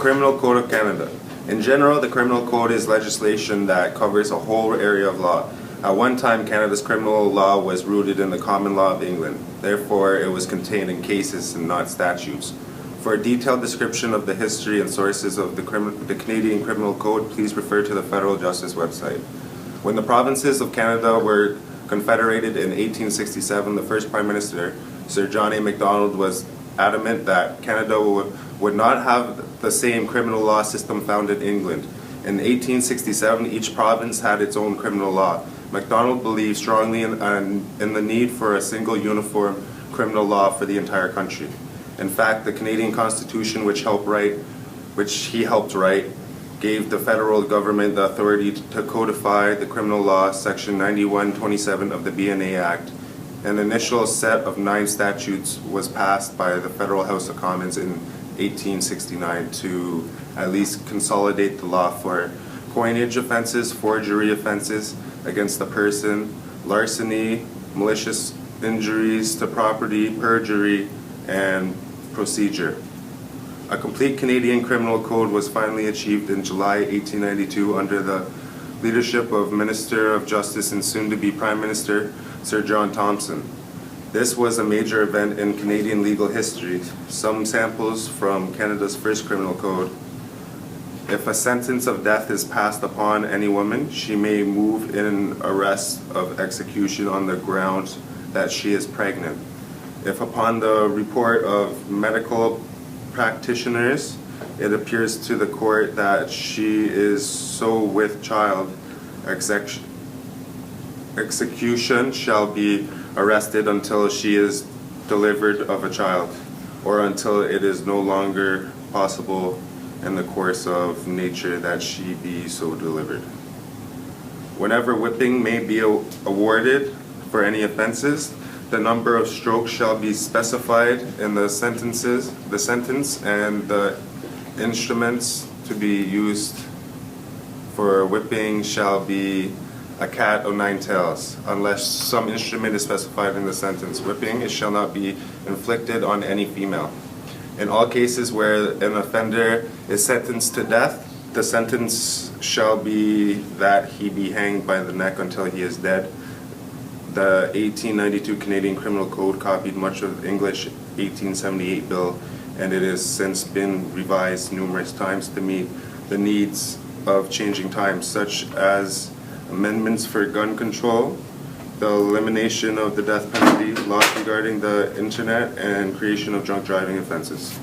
Criminal Code of Canada. In general, the Criminal Code is legislation that covers a whole area of law. At one time, Canada's criminal law was rooted in the common law of England. Therefore, it was contained in cases and not statutes. For a detailed description of the history and sources of the Canadian Criminal Code, please refer to the Federal Justice website. When the provinces of Canada were confederated in 1867, the first Prime Minister, Sir John A. Macdonald, was adamant that Canada would not have the same criminal law system found in England. In 1867, each province had its own criminal law. Macdonald believed strongly in the need for a single uniform criminal law for the entire country. In fact, the Canadian Constitution, which he helped write, gave the federal government the authority to codify the criminal law, Section 9127 of the BNA Act. An initial set of 9 statutes was passed by the Federal House of Commons in 1869 to at least consolidate the law for coinage offenses, forgery offenses against the person, larceny, malicious injuries to property, perjury, and procedure. A complete Canadian Criminal Code was finally achieved in July 1892 under the leadership of Minister of Justice and soon-to-be Prime Minister Sir John Thompson. This was a major event in Canadian legal history. Some samples from Canada's first criminal code. If a sentence of death is passed upon any woman, she may move in arrest of execution on the grounds that she is pregnant. If upon the report of medical practitioners it appears to the court that she is so with child, execution shall be arrested until she is delivered of a child, or until it is no longer possible in the course of nature that she be so delivered. Whenever whipping may be awarded for any offenses, the number of strokes shall be specified in the sentence, and the instruments to be used for whipping shall be a cat o' 9 tails, unless some instrument is specified in the sentence. Whipping, it shall not be inflicted on any female. In all cases where an offender is sentenced to death, the sentence shall be that he be hanged by the neck until he is dead. The 1892 Canadian Criminal Code copied much of English 1878 bill, and it has since been revised numerous times to meet the needs of changing times, such as amendments for gun control, the elimination of the death penalty, laws regarding the internet, and creation of drunk driving offenses.